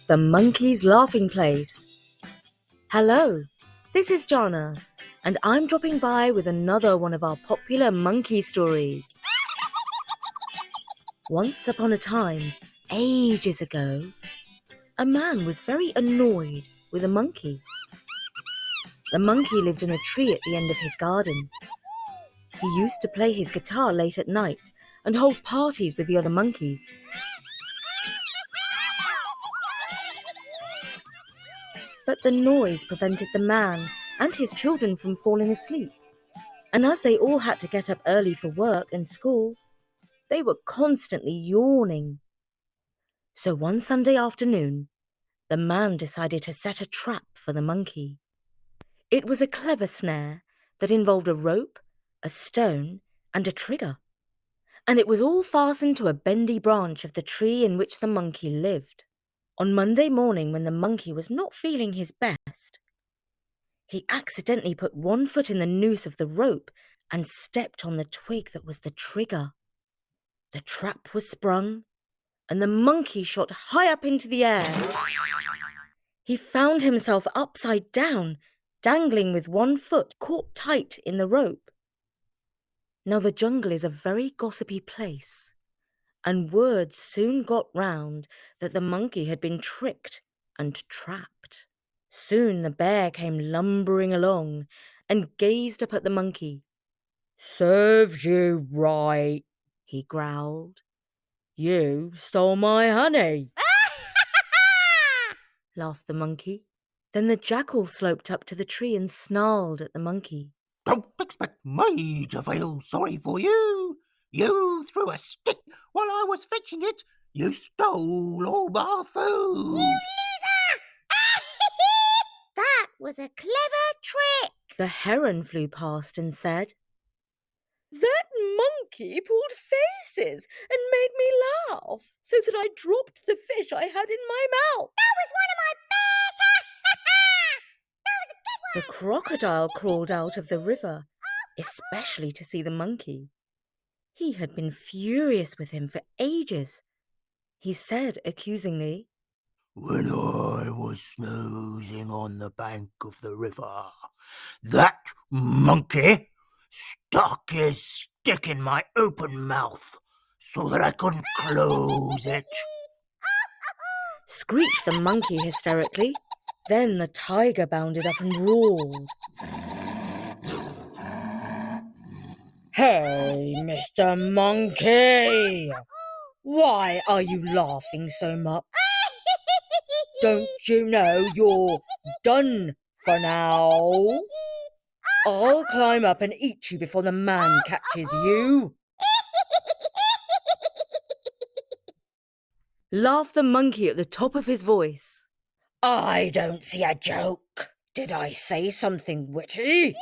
The Monkey's Laughing Place. Hello, this is Jana, and I'm dropping by with another one of our popular monkey stories. Once upon a time, ages ago, a man was very annoyed with a monkey. The monkey lived in a tree at the end of his garden. He used to play his guitar late at night and hold parties with the other monkeys. But the noise prevented the man and his children from falling asleep. And as they all had to get up early for work and school, they were constantly yawning. So one Sunday afternoon, the man decided to set a trap for the monkey. It was a clever snare that involved a rope, a stone, and a trigger. And it was all fastened to a bendy branch of the tree in which the monkey lived. On Monday morning, when the monkey was not feeling his best, he accidentally put one foot in the noose of the rope and stepped on the twig that was the trigger. The trap was sprung, and the monkey shot high up into the air. He found himself upside down, dangling with one foot caught tight in the rope. Now the jungle is a very gossipy place, and word soon got round that the monkey had been tricked and trapped. Soon the bear came lumbering along and gazed up at the monkey. "Serves you right," he growled. "You stole my honey." laughed the monkey. Then the jackal sloped up to the tree and snarled at the monkey. "Don't expect me to feel sorry for you. You threw a stick while I was fetching it. You stole all my food." "You loser!" "That was a clever trick." The heron flew past and said, "That monkey pulled faces and made me laugh so that I dropped the fish I had in my mouth." "That was one of my bears!" "That was a good one!" The crocodile crawled out of the river, especially to see the monkey. He had been furious with him for ages. He said accusingly, "When I was snoozing on the bank of the river, that monkey stuck his stick in my open mouth so that I couldn't close it." screeched the monkey hysterically. Then the tiger bounded up and roared. "Hey, Mr. Monkey! Why are you laughing so much? Don't you know you're done for now? I'll climb up and eat you before the man catches you." laughed the monkey at the top of his voice. "I don't see a joke. Did I say something witty?"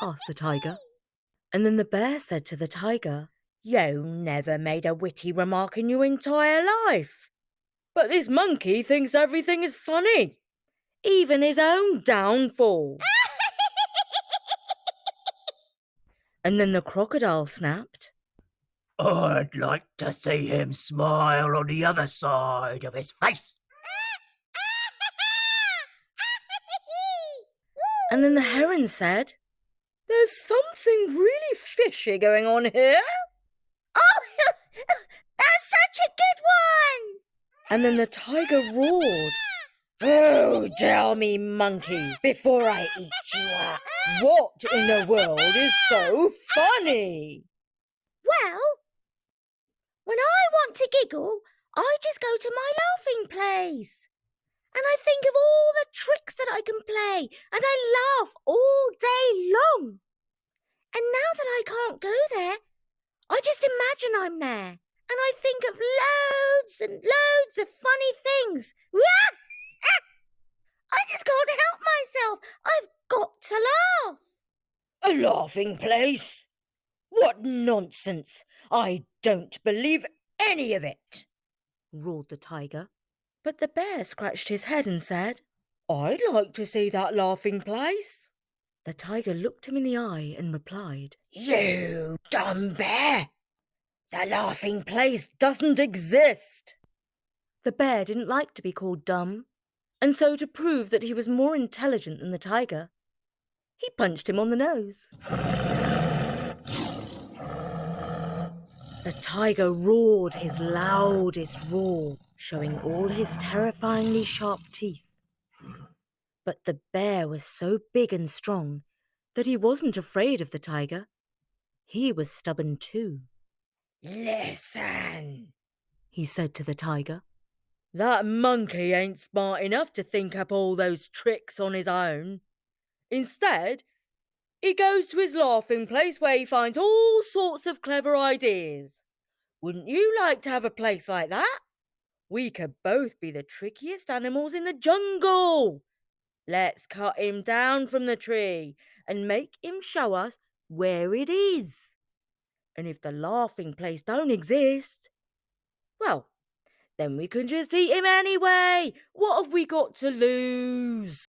asked the tiger. And then the bear said to the tiger, "You never made a witty remark in your entire life. But this monkey thinks everything is funny, even his own downfall." And then the crocodile snapped, "I'd like to see him smile on the other side of his face." and then the heron said, "There's something really fishy going on here." "Oh, that's such a good one!" And then the tiger roared, "Oh, tell me, monkey, before I eat you up, what in the world is so funny?" "Well, when I want to giggle, I just go to my laughing place. And I think of all the tricks that I can play, and I laugh all day long. And now that I can't go there, I just imagine I'm there, and I think of loads and loads of funny things. I just can't help myself. I've got to laugh." "A laughing place? What nonsense! I don't believe any of it," roared the tiger. But the bear scratched his head and said, "I'd like to see that laughing place." The tiger looked him in the eye and replied, "You dumb bear! The laughing place doesn't exist." The bear didn't like to be called dumb, and so to prove that he was more intelligent than the tiger, he punched him on the nose. The tiger roared his loudest roar, showing all his terrifyingly sharp teeth. But the bear was so big and strong that he wasn't afraid of the tiger. He was stubborn too. Listen, he said to the tiger. That monkey ain't smart enough to think up all those tricks on his own. Instead, he goes to his laughing place where he finds all sorts of clever ideas. Wouldn't you like to have a place like that? We could both be the trickiest animals in the jungle. Let's cut him down from the tree and make him show us where it is. And if the laughing place don't exist, well, then we can just eat him anyway. What have we got to lose?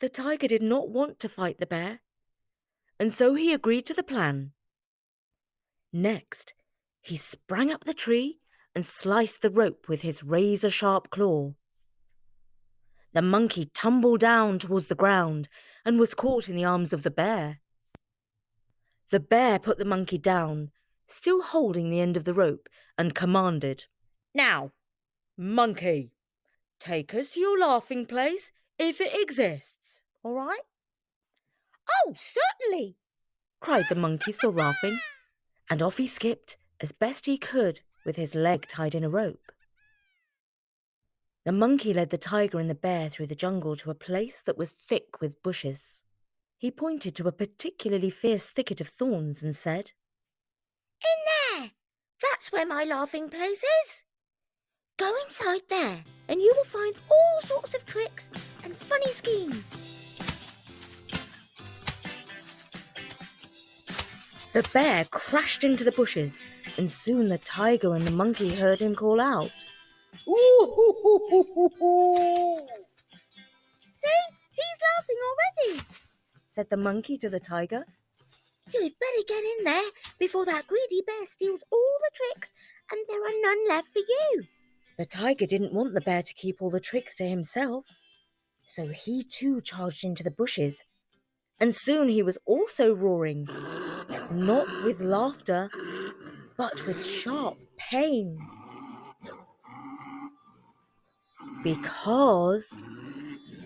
The tiger did not want to fight the bear, and so he agreed to the plan. Next, he sprang up the tree and sliced the rope with his razor-sharp claw. The monkey tumbled down towards the ground and was caught in the arms of the bear. The bear put the monkey down, still holding the end of the rope, and commanded, Now, monkey, take us to your laughing place if it exists, all right? Oh, certainly, cried the monkey, still laughing, and off he skipped as best he could with his leg tied in a rope. The monkey led the tiger and the bear through the jungle to a place that was thick with bushes. He pointed to a particularly fierce thicket of thorns and said, In there! That's where my laughing place is. Go inside there and you will find all sorts of tricks and funny schemes. The bear crashed into the bushes, and soon the tiger and the monkey heard him call out, Ooh! See, he's laughing already, said the monkey to the tiger. You'd better get in there before that greedy bear steals all the tricks and there are none left for you. The tiger didn't want the bear to keep all the tricks to himself, so he too charged into the bushes, and soon he was also roaring, not with laughter, but with sharp pain. Because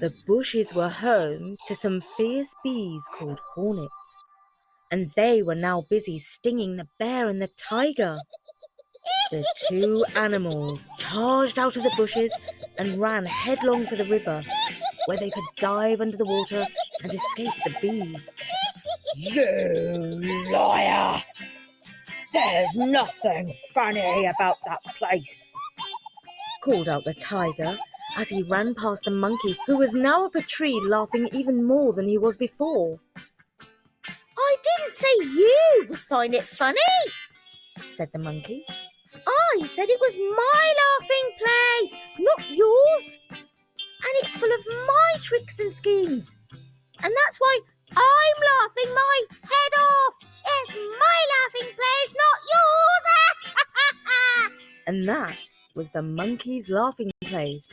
the bushes were home to some fierce bees called hornets, and they were now busy stinging the bear and the tiger. The two animals charged out of the bushes and ran headlong for the river, where they could dive under the water and escape the bees. You liar! There's nothing funny about that place, called out the tiger as he ran past the monkey, who was now up a tree laughing even more than he was before. I didn't say you would find it funny, said the monkey. I said it was my laughing place, not yours. And it's full of my tricks and schemes. And that's why I'm laughing my head off. It's my laughing place, not yours. And that was the Monkey's Laughing Place.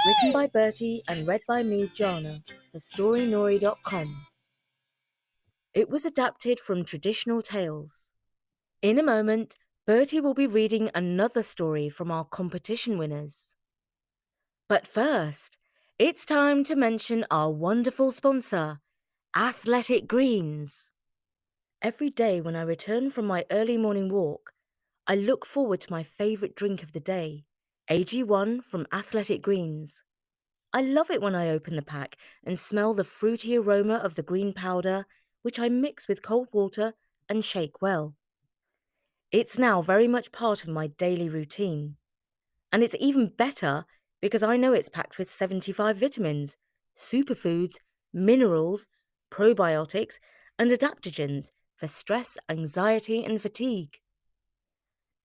Written by Bertie and read by me, Jana, for Storynory.com. It was adapted from traditional tales. In a moment, Bertie will be reading another story from our competition winners. But first, it's time to mention our wonderful sponsor, Athletic Greens. Every day when I return from my early morning walk, I look forward to my favourite drink of the day, AG1 from Athletic Greens. I love it when I open the pack and smell the fruity aroma of the green powder, which I mix with cold water and shake well. It's now very much part of my daily routine. And it's even better because I know it's packed with 75 vitamins, superfoods, minerals, probiotics, and adaptogens for stress, anxiety, and fatigue.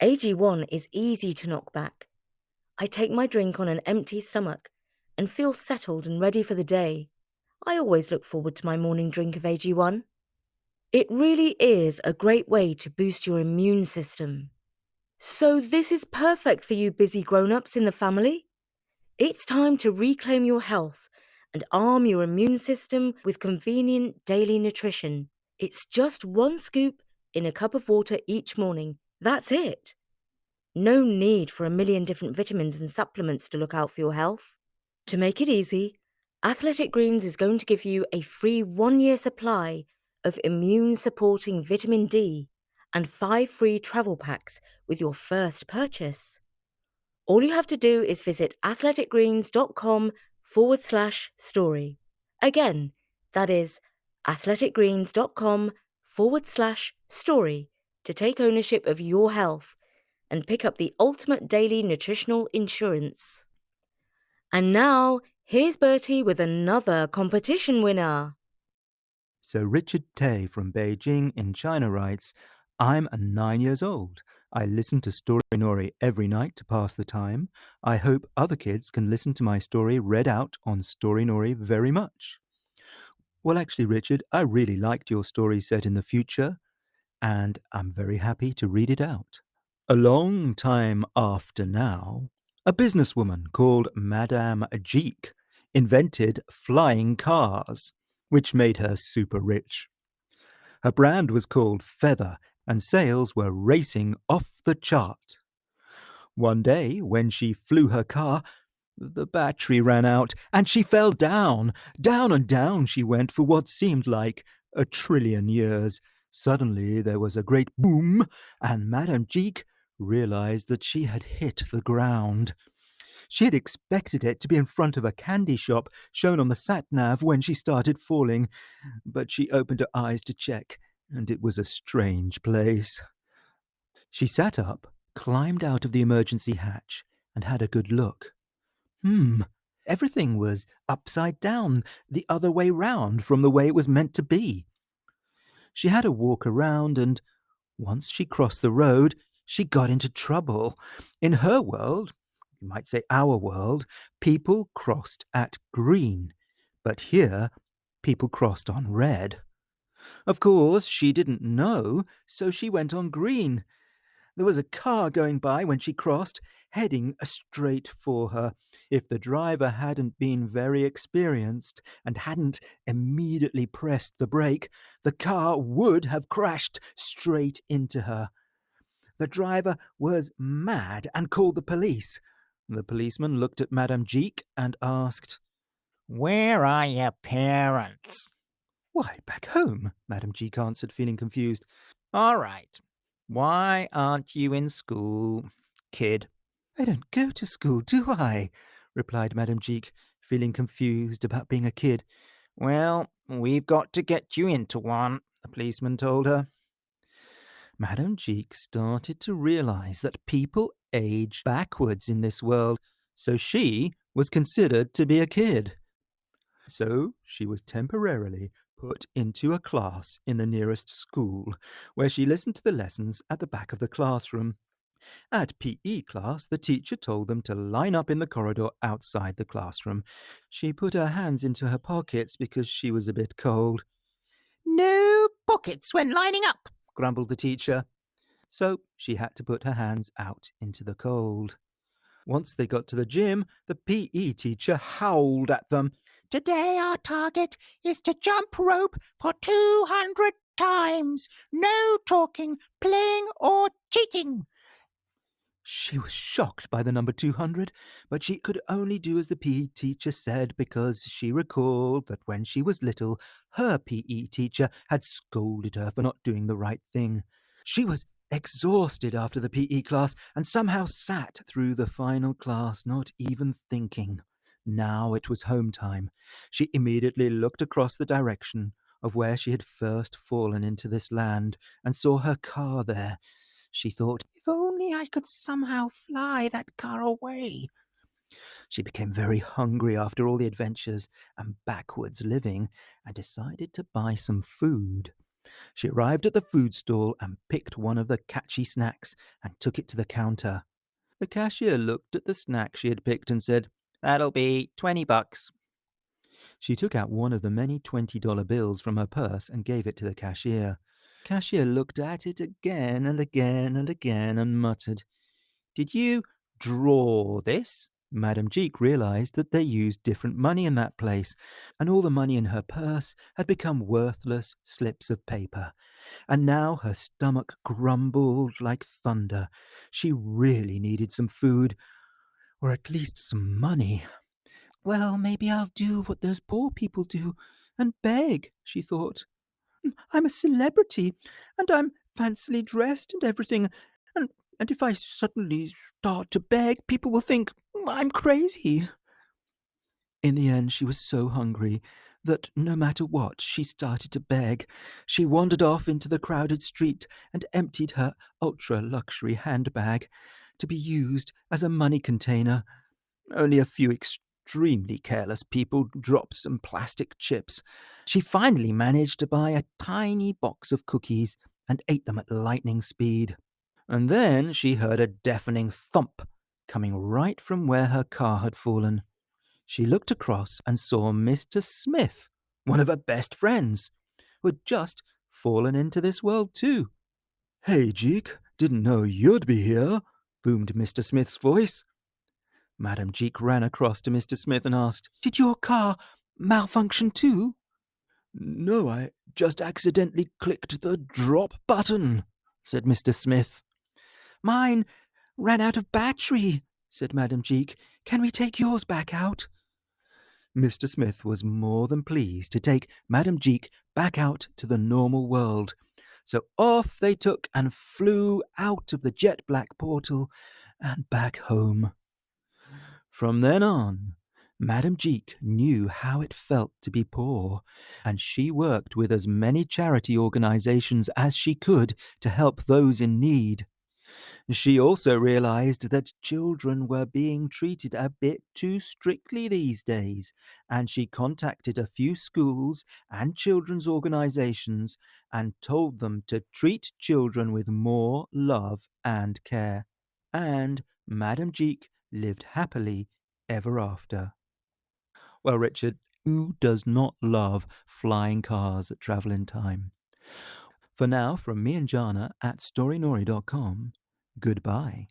AG1 is easy to knock back. I take my drink on an empty stomach and feel settled and ready for the day. I always look forward to my morning drink of AG1. It really is a great way to boost your immune system. So this is perfect for you busy grown-ups in the family. It's time to reclaim your health and arm your immune system with convenient daily nutrition. It's just 1 scoop in a cup of water each morning. That's it. No need for a million different vitamins and supplements to look out for your health. To make it easy, Athletic Greens is going to give you a free 1-year supply of immune-supporting vitamin D and 5 free travel packs with your first purchase. All you have to do is visit athleticgreens.com/story. Again, that is athleticgreens.com/story to take ownership of your health and pick up the ultimate daily nutritional insurance. And now, here's Bertie with another competition winner. So Richard Tay from Beijing in China writes, I'm 9 years old. I listen to Storynory every night to pass the time. I hope other kids can listen to my story read out on Storynory very much. Well, actually, Richard, I really liked your story set in the future, and I'm very happy to read it out. A long time after now, a businesswoman called Madame Jeek invented flying cars, which made her super rich. Her brand was called Feather, and sales were racing off the chart. One day, when she flew her car, the battery ran out, and she fell down. Down and down she went for what seemed like 1,000,000,000,000 years. Suddenly there was a great boom, and Madame Jeek realized that she had hit the ground. She had expected it to be in front of a candy shop shown on the sat-nav when she started falling, but she opened her eyes to check, and it was a strange place. She sat up, climbed out of the emergency hatch, and had a good look. Everything was upside down, the other way round from the way it was meant to be. She had a walk around, and once she crossed the road, she got into trouble. In her world, you might say our world, people crossed at green, but here people crossed on red. Of course, she didn't know, so she went on green. There was a car going by when she crossed, heading straight for her. If the driver hadn't been very experienced and hadn't immediately pressed the brake, the car would have crashed straight into her. The driver was mad and called the police. The policeman looked at Madame Jeek and asked, Where are your parents? Why, back home, Madame Jeek answered, feeling confused. All right. Why aren't you in school, kid? I don't go to school, do I? Replied Madame Jeek, feeling confused about being a kid. Well, we've got to get you into one, the policeman told her. Madame Jeek started to realize that people age backwards in this world, so she was considered to be a kid. So she was temporarily put into a class in the nearest school, where she listened to the lessons at the back of the classroom. At PE class, the teacher told them to line up in the corridor outside the classroom. She put her hands into her pockets because she was a bit cold. No pockets when lining up, grumbled the teacher. So she had to put her hands out into the cold. Once they got to the gym, the PE teacher howled at them. Today our target is to jump rope for 200 times. No talking, playing, or cheating. She was shocked by the number 200, but she could only do as the PE teacher said because she recalled that when she was little, her PE teacher had scolded her for not doing the right thing. She was exhausted after the PE class and somehow sat through the final class, not even thinking. Now it was home time. She immediately looked across the direction of where she had first fallen into this land and saw her car there. She thought, if only I could somehow fly that car away. She became very hungry after all the adventures and backwards living and decided to buy some food. She arrived at the food stall and picked one of the catchy snacks and took it to the counter. The cashier looked at the snack she had picked and said, That'll be $20. She took out one of the many $20 bills from her purse and gave it to the cashier. Cashier looked at it again and again and again and muttered, "Did you draw this?" Madame Jeek realized that they used different money in that place, and all the money in her purse had become worthless slips of paper. And now her stomach grumbled like thunder. She really needed some food, or at least some money. Well, maybe I'll do what those poor people do and beg, she thought. I'm a celebrity, and I'm fancily dressed and everything, and, and if I suddenly start to beg, people will think I'm crazy. In the end, she was so hungry that no matter what, she started to beg. She wandered off into the crowded street and emptied her ultra-luxury handbag to be used as a money container. Only a few extremely careless people dropped some plastic chips. She finally managed to buy a tiny box of cookies and ate them at lightning speed. And then she heard a deafening thump coming right from where her car had fallen. She looked across and saw Mr. Smith, one of her best friends, who had just fallen into this world too. "Hey, Jeek, didn't know you'd be here," boomed Mr. Smith's voice. Madame Jeek ran across to Mr. Smith and asked, "Did your car malfunction too?" "No, I just accidentally clicked the drop button," said Mr. Smith. "Mine ran out of battery," said Madame Jeek. "Can we take yours back out?" Mr. Smith was more than pleased to take Madame Jeek back out to the normal world. So off they took and flew out of the jet black portal and back home. From then on, Madame Jeek knew how it felt to be poor, and she worked with as many charity organizations as she could to help those in need. She also realized that children were being treated a bit too strictly these days, and she contacted a few schools and children's organizations and told them to treat children with more love and care. And Madame Jeek lived happily ever after. Well, Richard, who does not love flying cars that travel in time? For now, from me and Jana at Storynory.com, goodbye.